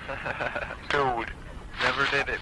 Dude, never did it.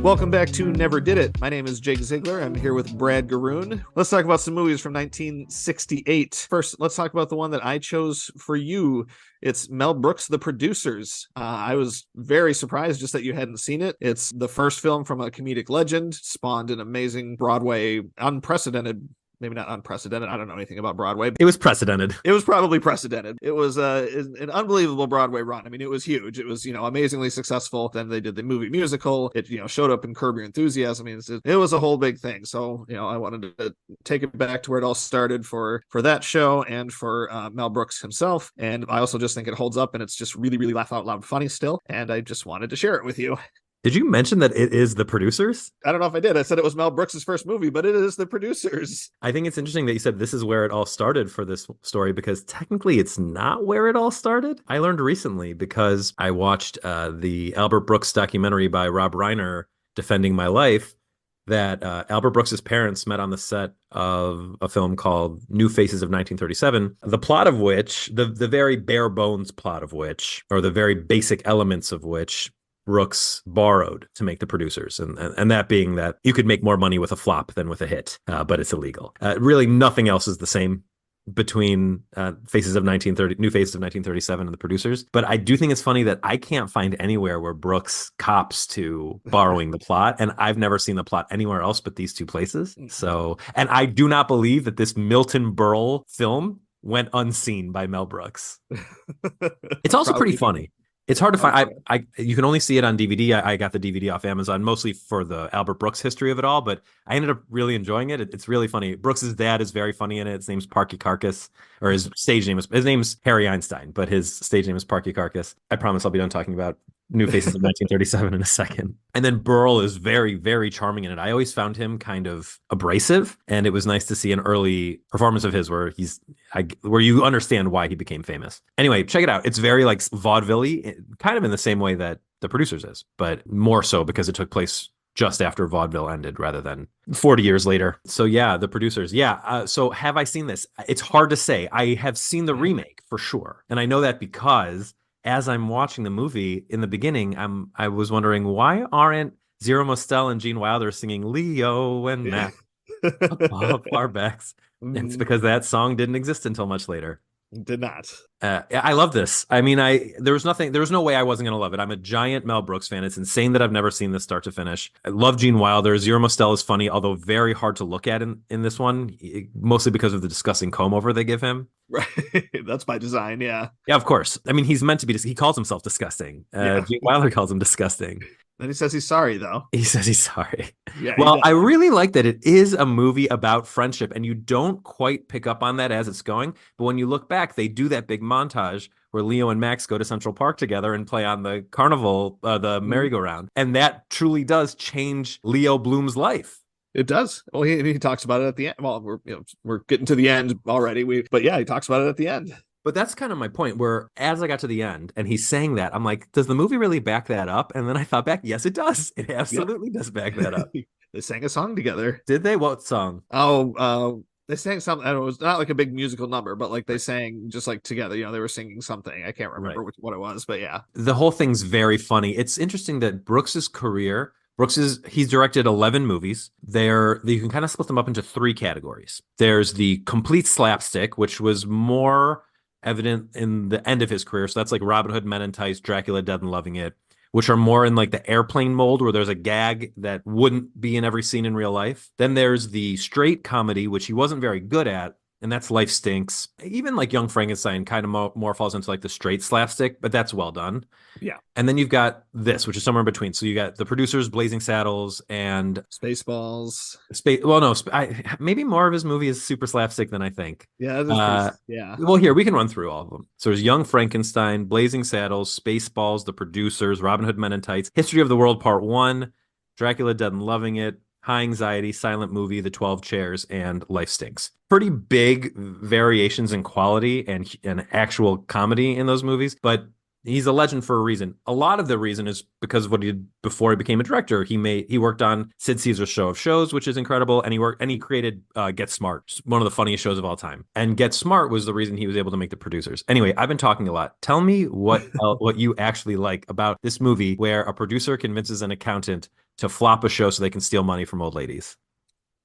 Welcome back to Never Did It. My name is Jake Ziegler. I'm here with Brad Garoon. Let's talk about some movies from 1968. First, let's talk about the one that I chose for you. It's Mel Brooks' The Producers. I was very surprised just that you hadn't seen it. It's the first film from a comedic legend, spawned an amazing Broadway, unprecedented, maybe not unprecedented. I don't know anything about Broadway. It was precedented. It was probably precedented. It was an unbelievable Broadway run. I mean, it was huge. It was, amazingly successful. Then they did the movie musical. It, showed up in Curb Your Enthusiasm. I mean, it was a whole big thing. So, I wanted to take it back to where it all started for that show and for Mel Brooks himself. And I also just think it holds up and it's just really, really laugh out loud funny still. And I just wanted to share it with you. Did you mention that it is The Producers? I don't know if I did. I said it was Mel Brooks' first movie, but it is The Producers. I think it's interesting that you said this is where it all started for this story, because technically it's not where it all started. I learned recently because I watched the Albert Brooks documentary by Rob Reiner, Defending My Life, that Albert Brooks' parents met on the set of a film called New Faces of 1937, the plot of which, the very bare bones plot of which, or the very basic elements of which, Brooks borrowed to make The Producers, and that being that you could make more money with a flop than with a hit, but it's illegal. Really, nothing else is the same between New Faces of 1937 and The Producers. But I do think it's funny that I can't find anywhere where Brooks cops to borrowing the plot, and I've never seen the plot anywhere else but these two places. So, and I do not believe that this Milton Berle film went unseen by Mel Brooks. It's also pretty funny. It's hard to find. You can only see it on DVD. I got the DVD off Amazon, mostly for the Albert Brooks history of it all, but I ended up really enjoying it. It's really funny. Brooks's dad is very funny in it. His name's Parky Carcass, or his name's Harry Einstein, but his stage name is Parky Carcass. I promise I'll be done talking about New Faces of 1937 in a second. And then Burl is very, very charming in it. I always found him kind of abrasive, and it was nice to see an early performance of his where where you understand why he became famous. Anyway, check it out. It's very like vaudeville-y, kind of in the same way that The Producers is, but more so because it took place just after vaudeville ended rather than 40 years later. So yeah, The Producers. Yeah. So have I seen this? It's hard to say. I have seen the remake for sure. And I know that because as I'm watching the movie in the beginning, I was wondering, why aren't Zero Mostel and Gene Wilder singing Leo and Mac above our backs? It's because that song didn't exist until much later. Did not. I love this. I mean, there was no way I wasn't going to love it. I'm a giant Mel Brooks fan. It's insane that I've never seen this start to finish. I love Gene Wilder. Zero Mostel is funny, although very hard to look at in this one, mostly because of the disgusting comb over they give him. Right. That's by design. Yeah. Yeah, of course. I mean, he's meant to be. He calls himself disgusting. Gene Wilder calls him disgusting. Then he says he's sorry, though. He says he's sorry. Yeah, well, I really like that it is a movie about friendship, and you don't quite pick up on that as it's going. But when you look back, they do that big montage where Leo and Max go to Central Park together and play on the carnival, the merry-go-round. And that truly does change Leo Bloom's life. It does. Well, he talks about it at the end. Well, we're getting to the end already. But yeah, he talks about it at the end. But that's kind of my point, where as I got to the end and he's saying that, I'm like, does the movie really back that up? And then I thought back, yes, it does. It absolutely does back that up. They sang a song together. Did they? What song? They sang something. I don't know, it was not like a big musical number, but like they sang just like together. They were singing something. I can't remember what it was, but yeah. The whole thing's very funny. It's interesting that Brooks's career, he's directed 11 movies. You can kind of split them up into three categories. There's the complete slapstick, which was more evident in the end of his career. So that's like Robin Hood Men in Tights, Dracula Dead and Loving It, which are more in like the Airplane mold where there's a gag that wouldn't be in every scene in real life. Then there's the straight comedy, which he wasn't very good at, and that's Life Stinks. Even like Young Frankenstein kind of more falls into like the straight slapstick, but that's well done. Yeah. And then you've got this, which is somewhere in between. So you got The Producers, Blazing Saddles, and Spaceballs. Maybe more of his movie is super slapstick than I think. Yeah. Yeah. Well, here, we can run through all of them. So there's Young Frankenstein, Blazing Saddles, Spaceballs, The Producers, Robin Hood Men in Tights, History of the World Part 1, Dracula Dead and Loving It, High Anxiety, Silent Movie, The 12 Chairs, and Life Stinks. Pretty big variations in quality and actual comedy in those movies, but He's a legend for a reason. A lot of the reason is because of what he did before he became a director. He worked on Sid Caesar's Show of Shows, which is incredible, and he created Get Smart, one of the funniest shows of all time. And Get Smart was the reason he was able to make The Producers. Anyway, I've been talking a lot. Tell me what you actually like about this movie where a producer convinces an accountant to flop a show so they can steal money from old ladies.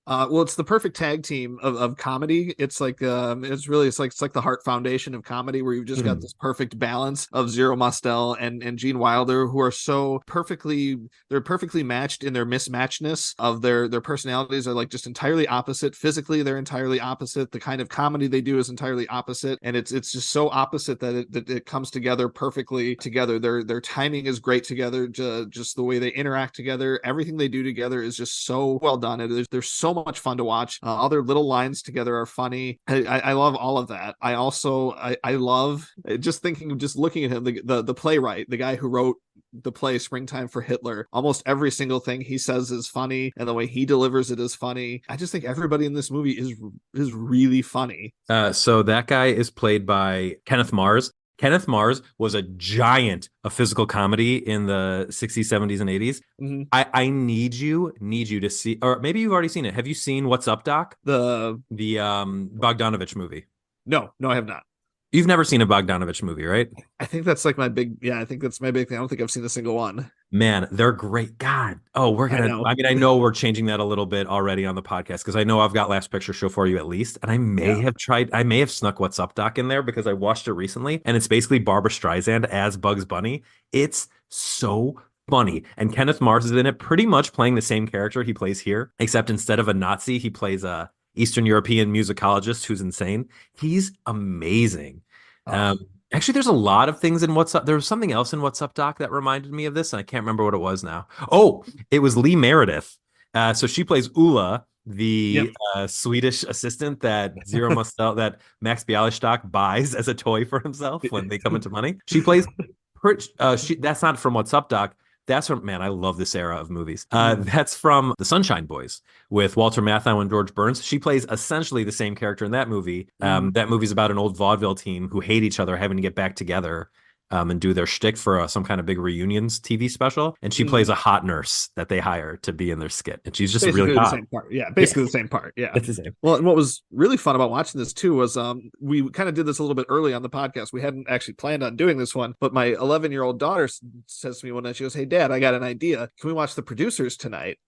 Well, it's the perfect tag team of comedy. It's like it's like the Hart Foundation of comedy, where you've just got this perfect balance of Zero Mostel and Gene Wilder, who are so they're perfectly matched in their mismatchness of their personalities are like just entirely opposite. Physically, they're entirely opposite. The kind of comedy they do is entirely opposite, and it's just so opposite that it comes together perfectly together. Their timing is great together. Just the way they interact together, everything they do together is just so well done. There's so much fun to watch. All their little lines together are funny. I love all of that. I love just looking at him, the playwright, the guy who wrote the play Springtime for Hitler. Almost every single thing he says is funny, and the way he delivers it is funny. I just think everybody in this movie is really funny. So that guy is played by Kenneth Mars. Kenneth Mars was a giant of physical comedy in the 60s, 70s, and 80s. Mm-hmm. I need you to see, or maybe you've already seen it. Have you seen What's Up, Doc? The Bogdanovich movie. No, I have not. You've never seen a Bogdanovich movie, right? I think that's like I think that's my big thing. I don't think I've seen a single one. Man, they're great. God. Oh, I know we're changing that a little bit already on the podcast because I know I've got Last Picture Show for You at least. And I may have snuck What's Up, Doc in there because I watched it recently. And it's basically Barbara Streisand as Bugs Bunny. It's so funny. And Kenneth Mars is in it pretty much playing the same character he plays here, except instead of a Nazi, he plays a Eastern European musicologist who's insane. He's amazing. Actually, there's a lot of things in What's Up. There was something else in What's Up, Doc, that reminded me of this, and I can't remember what it was now. Oh, it was Lee Meredith. So she plays Ulla, the Swedish assistant that that Max Bialystock buys as a toy for himself when they come into money. She plays. That's not from What's Up, Doc. That's from, man, I love this era of movies. That's from The Sunshine Boys with Walter Matthau and George Burns. She plays essentially the same character in that movie. That movie's about an old vaudeville team who hate each other, having to get back together and do their shtick for some kind of big reunions TV special. And she plays a hot nurse that they hire to be in their skit. And she's just basically really hot. The same part. Yeah, basically the same part. Yeah. It's the same. Well, and what was really fun about watching this too was we kind of did this a little bit early on the podcast. We hadn't actually planned on doing this one, but my 11-year-old daughter says to me one night, she goes, "Hey, Dad, I got an idea. Can we watch The Producers tonight?"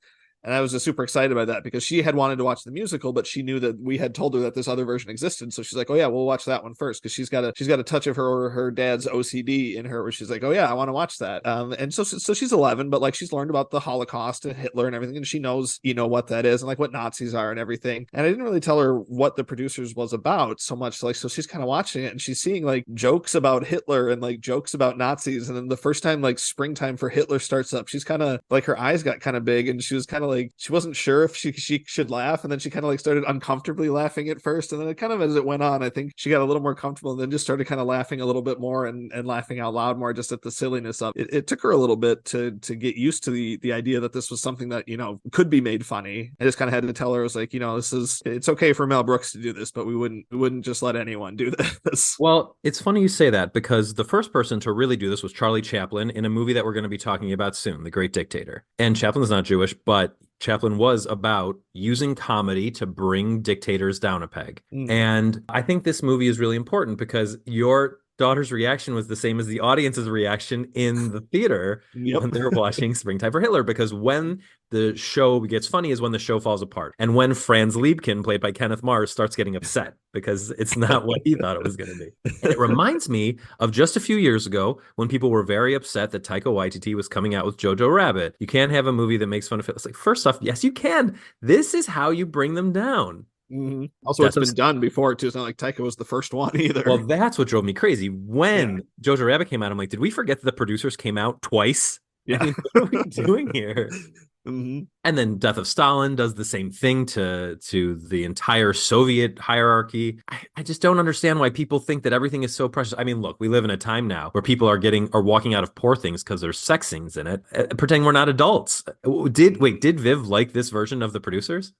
And I was just super excited by that because she had wanted to watch the musical, but she knew that we had told her that this other version existed. So she's like, "Oh yeah, we'll watch that one first," because she's got a touch of her dad's OCD in her where she's like, "Oh yeah, I want to watch that." And so she's 11, but like she's learned about the Holocaust and Hitler and everything, and she knows what that is and like what Nazis are and everything. And I didn't really tell her what The Producers was about so much. Like, so she's kind of watching it and she's seeing like jokes about Hitler and like jokes about Nazis. And then the first time like Springtime for Hitler starts up, she's kind of like her eyes got kind of big and she was kind of like she wasn't sure if she should laugh, and then she kind of like started uncomfortably laughing at first, and then it kind of as it went on, I think she got a little more comfortable and then just started kind of laughing a little bit more and laughing out loud more just at the silliness of it. It took her a little bit to get used to the idea that this was something that could be made funny. I just kind of had to tell her, I was like, it's okay for Mel Brooks to do this, but we wouldn't just let anyone do this. Well, it's funny you say that because the first person to really do this was Charlie Chaplin in a movie that we're going to be talking about soon, The Great Dictator. And Chaplin is not Jewish, but Chaplin was about using comedy to bring dictators down a peg. And I think this movie is really important because your daughter's reaction was the same as the audience's reaction in the theater when they were watching Springtime for Hitler, because when the show gets funny is when the show falls apart. And when Franz Liebkin, played by Kenneth Mars, starts getting upset because it's not what he thought it was going to be. And it reminds me of just a few years ago when people were very upset that Taika Waititi was coming out with Jojo Rabbit. You can't have a movie that makes fun of it. It's like, first off, yes, you can. This is how you bring them down. Also, it's been done before too. It's not like Taika was the first one either. Well, that's what drove me crazy. When Jojo Rabbit came out, I'm like, did we forget that The Producers came out twice? Yeah. I mean, what are we doing here? And then Death of Stalin does the same thing to the entire Soviet hierarchy. I just don't understand why people think that everything is so precious. I mean, look, we live in a time now where people are walking out of poor things because there's sex scenes in it, pretending we're not adults. Did Viv like this version of The Producers?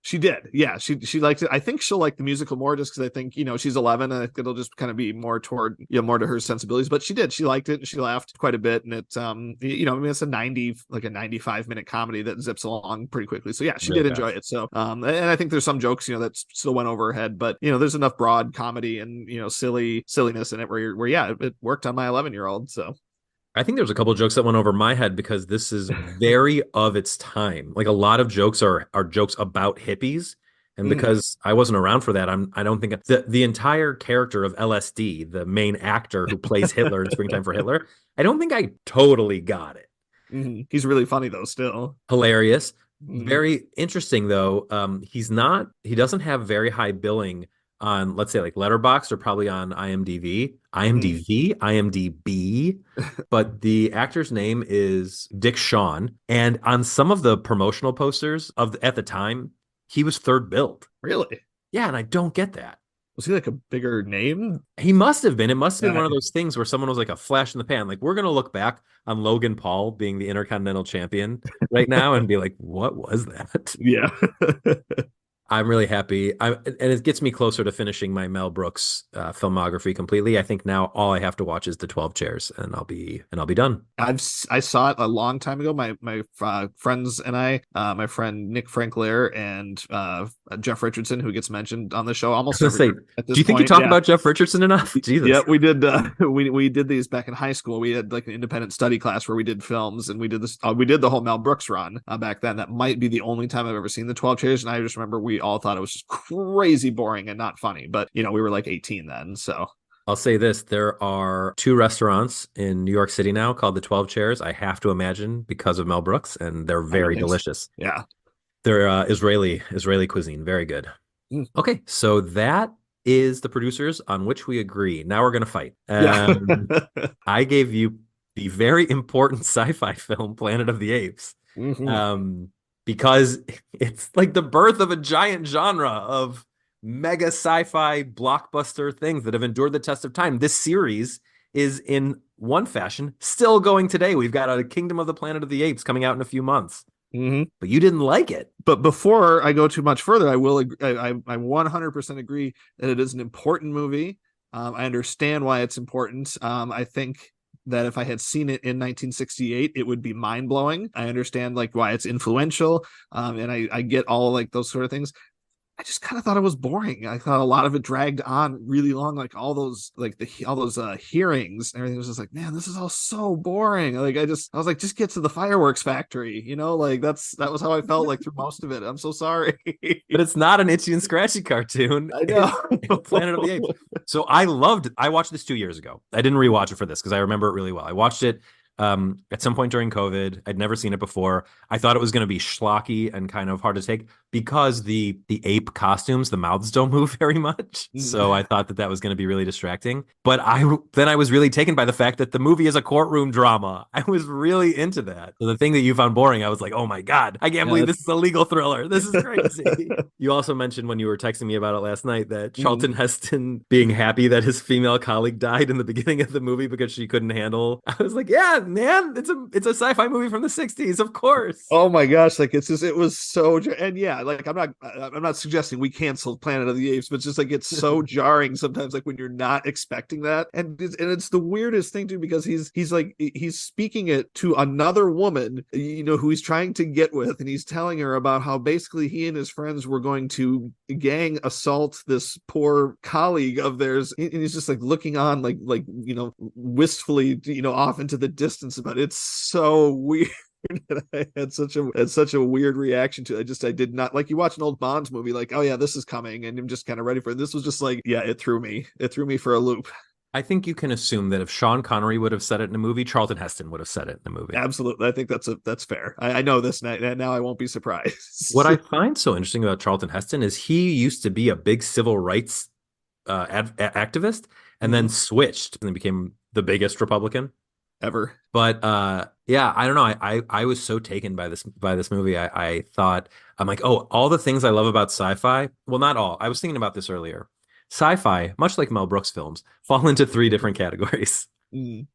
She did. Yeah, she liked it. I think she'll like the musical more just because I think, she's 11 and I think it'll just kind of be more toward, more to her sensibilities. But she did. She liked it and she laughed quite a bit. And it's, I mean, it's a 95-minute comedy that zips along pretty quickly. So yeah, she Really did enjoy fast. it. So, and I think there's some jokes, that still went over her head, but, there's enough broad comedy and, silliness in it where yeah, it worked on my 11-year-old. So. I think there's a couple jokes that went over my head because this is very of its time. Like a lot of jokes are jokes about hippies. And because I wasn't around for that, I don't think the entire character of LSD, the main actor who plays Hitler in Springtime for Hitler, I don't think I totally got it. He's really funny though, still. Hilarious. Very interesting though. He doesn't have very high billing on, let's say, like Letterboxd or probably on IMDb, but the actor's name is Dick Shawn, and on some of the promotional posters at the time, he was third billed. Really? Yeah, and I don't get that. Was he like a bigger name? He must have been. It must have been one of those things where someone was like a flash in the pan. Like, we're going to look back on Logan Paul being the Intercontinental Champion right now and be like, what was that? Yeah. I'm really happy. And it gets me closer to finishing my Mel Brooks filmography completely. I think now all I have to watch is the 12 Chairs, and I'll be done. I saw it a long time ago. My friends and I, my friend Nick Franklair and Jeff Richardson, who gets mentioned on the show almost every year at this do you think point. you talk about Jeff Richardson enough? Jesus. Yeah, we did. We did these back in high school. We had like an independent study class where we did films, and we did this. We did the whole Mel Brooks run back then. That might be the only time I've ever seen the 12 Chairs, and I just remember we all thought it was just crazy boring and not funny. But we were like 18 then, so. I'll say this. There are 2 restaurants in New York City now called the 12 Chairs. I have to imagine because of Mel Brooks, and they're very delicious. Yeah. They're Israeli cuisine. Very good. Okay, so that is the producers on which we agree. Now we're going to fight. I gave you the very important sci-fi film, Planet of the Apes. Because it's like the birth of a giant genre of mega sci-fi blockbuster things that have endured the test of time. This series is in one fashion still going today. We've got a Kingdom of the Planet of the Apes coming out in a few months. But you didn't like it. But before I go too much further, I 100% agree that it is an important movie. I understand why it's important. I think that if I had seen it in 1968, it would be mind-blowing. I understand like why it's influential, and I get all like those sort of things. I just kind of thought it was boring. I thought a lot of it dragged on really long, like all those hearings and everything was just like, man, this is all so boring. Like I was like, just get to the fireworks factory, like that was how I felt like through most of it. I'm so sorry. But it's not an Itchy and Scratchy cartoon. I know. It's Planet of the Apes. So I watched this 2 years ago. I didn't rewatch it for this because I remember it really well. I watched it at some point during COVID. I'd never seen it before. I thought it was going to be schlocky and kind of hard to take because the ape costumes, the mouths don't move very much. So I thought that was going to be really distracting. But I was really taken by the fact that the movie is a courtroom drama. I was really into that. So the thing that you found boring, I was like, oh my God, I can't believe this is a legal thriller. This is crazy. You also mentioned when you were texting me about it last night that Charlton Heston being happy that his female colleague died in the beginning of the movie because she couldn't handle. I was like, yeah, man, it's a sci-fi movie from the 60s, of course. Oh my gosh, like it was so, and yeah, like I'm not suggesting we canceled Planet of the Apes, but it's just like it's so jarring sometimes, like when you're not expecting that, and it's the weirdest thing too because he's speaking it to another woman, who he's trying to get with, and he's telling her about how basically he and his friends were going to gang assault this poor colleague of theirs, and he's just like looking on like wistfully off into the distance about it. It's so weird. And I had such a weird reaction to it. I did not, like, you watch an old Bonds movie like, oh yeah, this is coming, and I'm just kind of ready for it. This was just like, yeah, it threw me for a loop. I think you can assume that if Sean Connery would have said it in a movie, Charlton Heston would have said it in a movie. Absolutely. I think that's fair. I know this now. I won't be surprised. What I find so interesting about Charlton Heston is he used to be a big civil rights activist and then switched and became the biggest Republican ever. But yeah, I don't know. I was so taken by this movie. I thought, I'm like, oh, all the things I love about sci-fi. Well, not all. I was thinking about this earlier. Sci-fi, much like Mel Brooks films, fall into 3 different categories. You've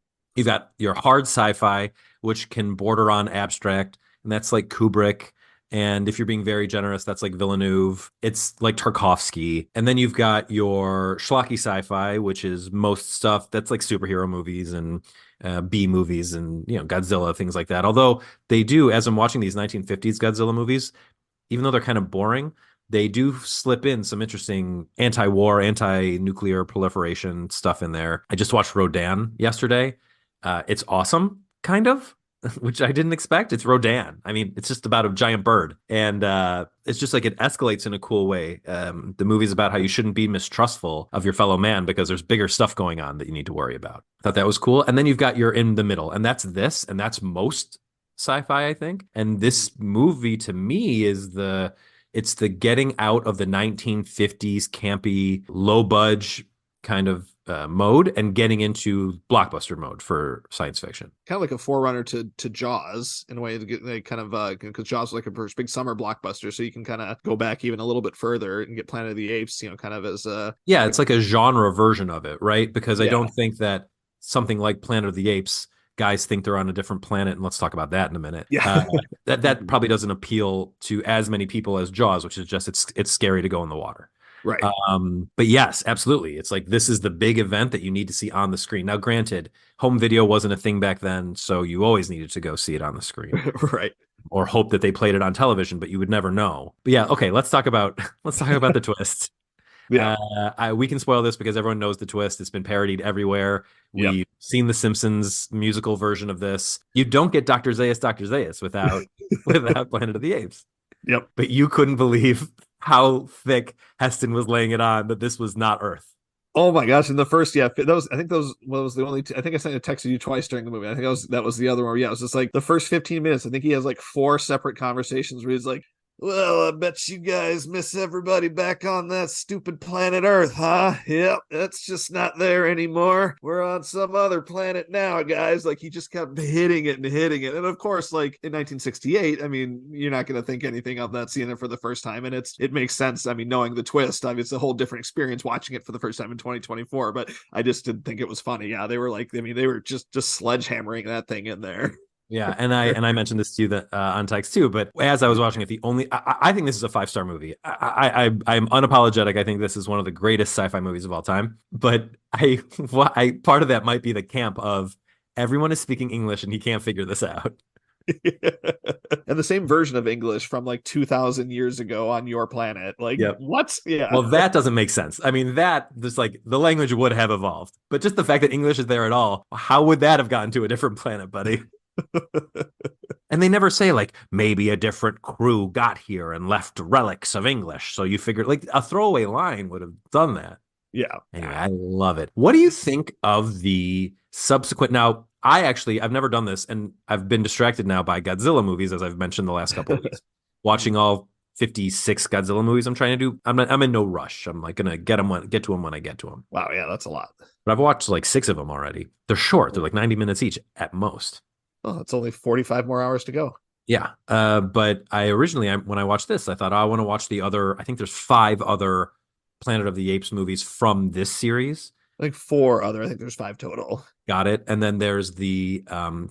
got your hard sci-fi, which can border on abstract, and that's like Kubrick And if you're being very generous, that's like Villeneuve. It's like Tarkovsky. And then you've got your schlocky sci-fi, which is most stuff that's like superhero movies and B movies and, Godzilla, things like that. Although they do, as I'm watching these 1950s Godzilla movies, even though they're kind of boring, they do slip in some interesting anti-war, anti-nuclear proliferation stuff in there. I just watched Rodan yesterday. It's awesome, kind of, which I didn't expect. It's Rodan. I mean, it's just about a giant bird. And it's just like it escalates in a cool way. The movie's about how you shouldn't be mistrustful of your fellow man because there's bigger stuff going on that you need to worry about. Thought that was cool. And then you've got your in the middle, and that's this, and that's most sci-fi, I think. And this movie to me is it's the getting out of the 1950s campy, low budge kind of mode and getting into blockbuster mode for science fiction. Kind of like a forerunner to Jaws in a way. They kind of because Jaws was like a first big summer blockbuster, so you can kind of go back even a little bit further and get Planet of the Apes, kind of as it's like a genre version of it, right? Because I don't think that something like Planet of the Apes, guys think they're on a different planet, and let's talk about that in a minute. Yeah. That probably doesn't appeal to as many people as Jaws, which is just it's scary to go in the water. Right. But yes, absolutely. It's like this is the big event that you need to see on the screen. Now, granted, home video wasn't a thing back then, so you always needed to go see it on the screen. Right. Or hope that they played it on television, but you would never know. But yeah, okay, let's talk about the twist. Yeah. We can spoil this because everyone knows the twist. It's been parodied everywhere. We've seen the Simpsons musical version of this. You don't get Dr. Zaius without Planet of the Apes. Yep. But you couldn't believe how thick Heston was laying it on that this was not Earth. Oh my gosh! In the first, I think those was the only. I think I sent a text to you twice during the movie. I think that was the other one. Yeah, it was just like the first 15 minutes. I think he has like 4 separate conversations where he's like, "Well, I bet you guys miss everybody back on that stupid planet Earth, huh? Yep, that's just not there anymore. We're on some other planet now, guys." Like he just kept hitting it. And of course, like in 1968, I mean, you're not going to think anything of that seeing it for the first time. And it makes sense. I mean, knowing the twist, I mean, it's a whole different experience watching it for the first time in 2024, but I just didn't think it was funny. Yeah, they were like, I mean, they were just sledgehammering that thing in there. Yeah, and I mentioned this to you that on text too. But as I was watching it, I think this is a 5-star movie. I'm unapologetic. I think this is one of the greatest sci-fi movies of all time. But I part of that might be the camp of everyone is speaking English and he can't figure this out. And the same version of English from like 2,000 years ago on your planet. Like, what? Yeah. Well, that doesn't make sense. I mean, just like the language would have evolved, but just the fact that English is there at all, how would that have gotten to a different planet, buddy? And they never say like maybe a different crew got here and left relics of English. So you figure like a throwaway line would have done that. Yeah. Anyway, I love it. What do you think of the subsequent? Now, I've never done this, and I've been distracted now by Godzilla movies, as I've mentioned the last couple of weeks. Watching all 56 Godzilla movies I'm trying to do. I'm in no rush. I'm like gonna get to them when I get to them. Wow, yeah, that's a lot. But I've watched like 6 of them already. They're short. They're like 90 minutes each at most. Oh, it's only 45 more hours to go. Yeah. But I originally, when I watched this, I thought, I want to watch the other, I think there's 5 other Planet of the Apes movies from this series. I think 4 other. I think there's 5 total. Got it. And then there's the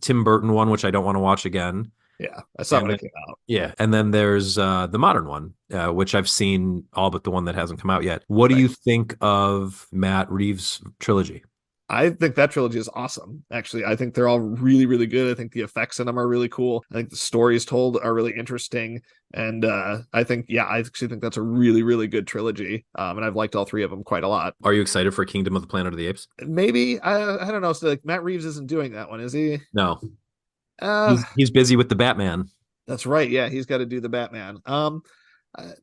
Tim Burton one, which I don't want to watch again. Yeah, I saw it when it came out. Yeah. And then there's the modern one, which I've seen all but the one that hasn't come out yet. What do you think of Matt Reeves' trilogy? I think that trilogy is awesome. Actually, I think they're all really, really good. I think the effects in them are really cool. I think the stories told are really interesting. And I actually think that's a really, really good trilogy. And I've liked all 3 of them quite a lot. Are you excited for Kingdom of the Planet of the Apes? Maybe. I don't know. So like Matt Reeves isn't doing that one, is he? No. He's busy with the Batman. That's right. Yeah, he's got to do the Batman. I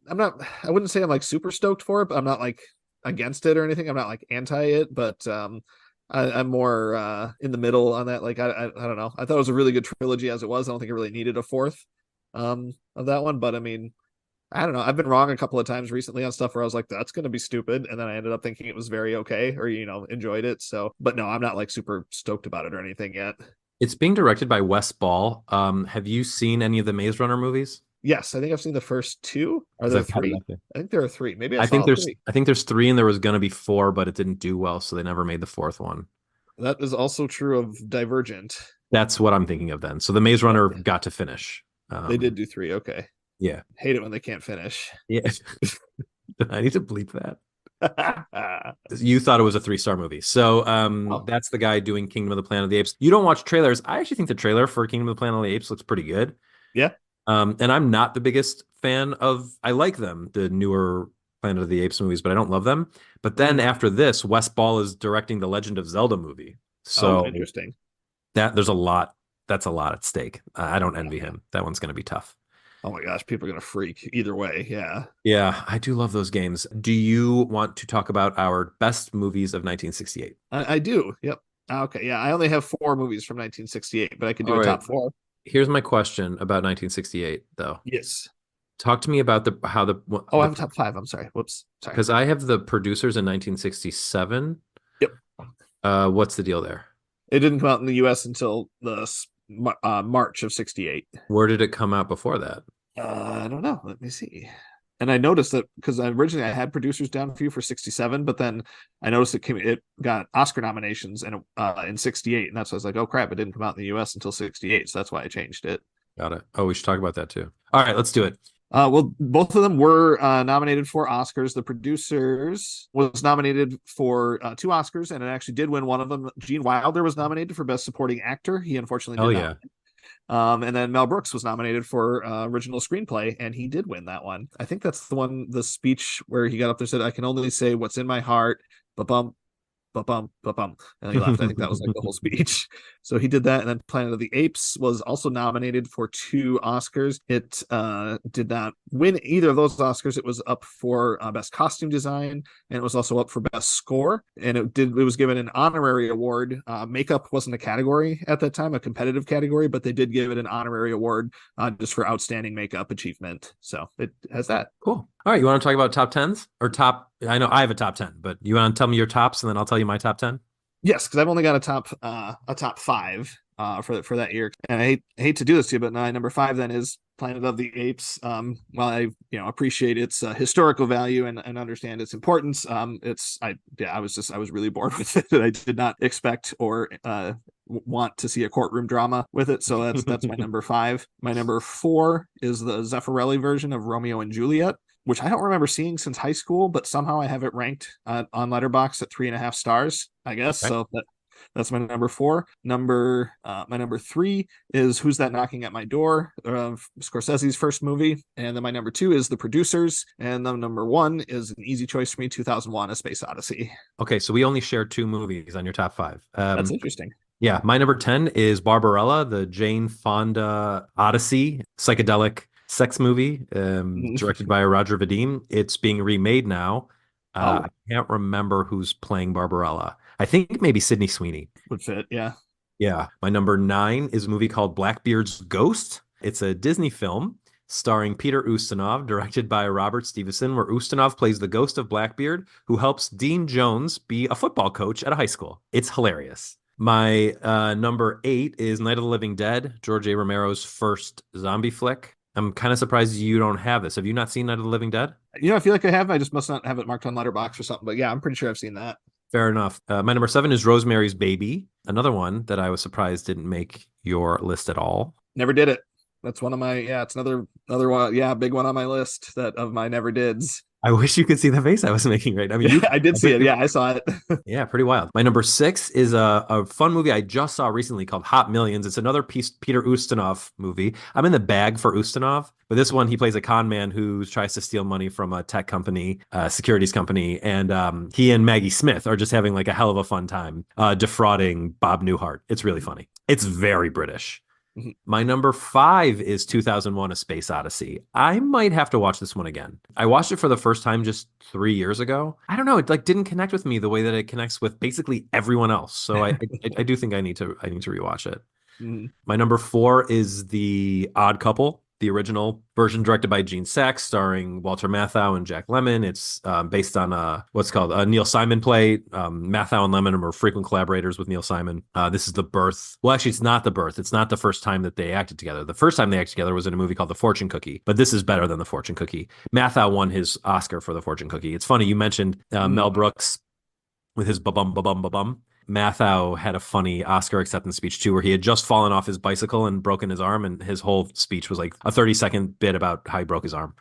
wouldn't say I'm like super stoked for it, but I'm not like against it or anything. I'm not like anti it, but I'm more in the middle on that. Like I don't know. I thought it was a really good trilogy as it was. I don't think it really needed a 4th of that one. But I mean, I don't know. I've been wrong a couple of times recently on stuff where I was like, that's going to be stupid, and then I ended up thinking it was very okay, or enjoyed it. So, but no, I'm not like super stoked about it or anything yet. It's being directed by Wes Ball. Have you seen any of the Maze Runner movies? Yes, I think I've seen the first 2. Are there 3? I think there are 3. Maybe I think there's 3. I think there's 3, and there was going to be 4, but it didn't do well, so they never made the 4th one. That is also true of Divergent. That's what I'm thinking of then. So the Maze Runner got to finish. They did do 3. Okay. Yeah. Hate it when they can't finish. Yeah. I need to bleep that. You thought it was a 3-star movie. So Oh, that's the guy doing Kingdom of the Planet of the Apes. You don't watch trailers. I actually think the trailer for Kingdom of the Planet of the Apes looks pretty good. yeah. And I'm not the biggest fan of, I like them, the newer Planet of the Apes movies, but I don't love them. But then after this, Wes Ball is directing the Legend of Zelda movie. Oh, So interesting. there's a lot, that's a lot at stake. I don't envy him. That one's going to be tough. Oh my gosh, people are gonna freak either way. Yeah. Yeah, I do love those games. Do you want to talk about our best movies of 1968? I do. Yep. Okay. Yeah. I only have 4 movies from 1968, but I could do All a right. top 4. Here's my question about 1968, though. Yes. Talk to me about Oh, I have a top 5. I'm sorry. Whoops. Sorry. because I have the producers in 1967. Yep. What's the deal there? It didn't come out in the U.S. until the March of '68. Where did it come out before that? I don't know. Let me see. And I noticed that because originally I had producers down for you for '67, but then I noticed it got Oscar nominations in '68, and that's why I was like, oh crap, it didn't come out in the U.S. until '68, so that's why I changed it. Got it. Oh, we should talk about that too. All right, let's do it. Well, both of them were nominated for Oscars. The producers was nominated for 2 Oscars, and it actually did win one of them. Gene Wilder was nominated for Best Supporting Actor. He unfortunately did not. And then Mel Brooks was nominated for original screenplay, and he did win that one. I think that's the speech where he got up there and said, "I can only say what's in my heart." Ba-bum, ba-bum, ba-bum. And he left. I think that was like the whole speech. So he did that. And then Planet of the Apes was also nominated for 2 Oscars. It did not win either of those Oscars. It was up for Best Costume Design, and it was also up for Best Score. And it was given an honorary award. Makeup wasn't a category at that time, a competitive category, but they did give it an honorary award just for outstanding makeup achievement. So it has that. Cool. All right, you want to talk about top 10s or top? I know I have a top 10, but you want to tell me your tops, and then I'll tell you my top 10. Yes, because I've only got a top 5 for that year, and I hate to do this to you, but my number 5 then is Planet of the Apes. While I appreciate its historical value and understand its importance, I was really bored with it. I did not expect or want to see a courtroom drama with it, so that's my number 5. My number 4 is the Zeffirelli version of Romeo and Juliet, which I don't remember seeing since high school, but somehow I have it ranked on Letterboxd at 3.5 stars, I guess. Okay. So that's my number 4. My number 3 is Who's That Knocking at My Door, Scorsese's first movie. And then my number 2 is The Producers. And then number 1 is an easy choice for me, 2001: A Space Odyssey. Okay, so we only share 2 movies on your top 5. That's interesting. Yeah, my number 10 is Barbarella, the Jane Fonda Odyssey psychedelic sex movie, directed by Roger Vadim. It's being remade now. I can't remember who's playing Barbarella. I think maybe Sydney Sweeney would fit. Yeah. Yeah. My number 9 is a movie called Blackbeard's Ghost. It's a Disney film starring Peter Ustinov, directed by Robert Stevenson, where Ustinov plays the ghost of Blackbeard, who helps Dean Jones be a football coach at a high school. It's hilarious. My number 8 is Night of the Living Dead, George A. Romero's first zombie flick. I'm kind of surprised you don't have this. Have you not seen Night of the Living Dead? I feel like I have. I just must not have it marked on Letterboxd or something. But yeah, I'm pretty sure I've seen that. Fair enough. My number 7 is Rosemary's Baby, another one that I was surprised didn't make your list at all. Never did it. That's one of my, it's another one. Yeah, big one on my list of my never dids. I wish you could see the face I was making, right? I mean, I did see it. Yeah, I saw it. Yeah, pretty wild. My number 6 is a fun movie I just saw recently called Hot Millions. It's another Peter Ustinov movie. I'm in the bag for Ustinov, but this one, he plays a con man who tries to steal money from a tech company, securities company. And he and Maggie Smith are just having like a hell of a fun time defrauding Bob Newhart. It's really funny. It's very British. My number 5 is 2001: A Space Odyssey. I might have to watch this one again. I watched it for the first time just 3 years ago. I don't know. It didn't connect with me the way that it connects with basically everyone else. So I do think I need to rewatch it. My number 4 is The Odd Couple, the original version directed by Gene Saks, starring Walter Matthau and Jack Lemmon. It's based on what's called a Neil Simon play. Matthau and Lemmon are frequent collaborators with Neil Simon. This is the birth. Well, actually, it's not the birth. It's not the first time that they acted together. The first time they acted together was in a movie called The Fortune Cookie, but this is better than The Fortune Cookie. Matthau won his Oscar for The Fortune Cookie. It's funny, you mentioned Mel Brooks with his ba-bum, ba-bum, ba-bum. Mathau had a funny Oscar acceptance speech too, where he had just fallen off his bicycle and broken his arm, and his whole speech was like a 30-second bit about how he broke his arm.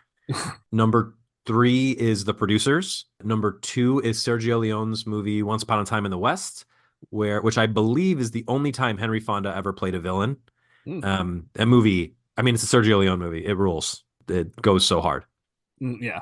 Number 3 is The Producers. Number 2 is Sergio Leone's movie Once Upon a Time in the West, which I believe is the only time Henry Fonda ever played a villain. A movie, I mean, it's a Sergio Leone movie. It rules. It goes so hard. Yeah.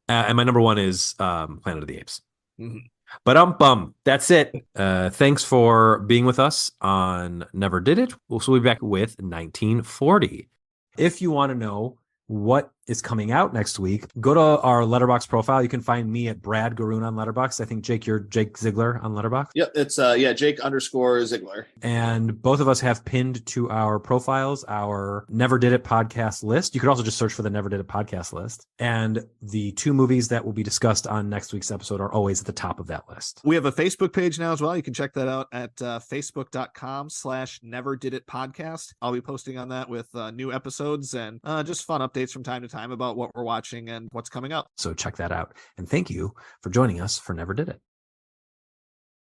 And my number 1 is Planet of the Apes. Mm-hmm. But that's it. Thanks for being with us on Never Did It. We'll be back with 1940. If you want to know what is coming out next week, go to our Letterboxd profile. You can find me at Brad Garoon on Letterboxd. I think, Jake, you're Jake Ziegler on Letterboxd. Yep, it's Jake_Ziegler. And both of us have pinned to our profiles our Never Did It podcast list. You could also just search for the Never Did It podcast list. And the 2 movies that will be discussed on next week's episode are always at the top of that list. We have a Facebook page now as well. You can check that out at facebook.com/Never Did It podcast. I'll be posting on that with new episodes and just fun updates from time to time about what we're watching and what's coming up. So check that out. And thank you for joining us for Never Did It.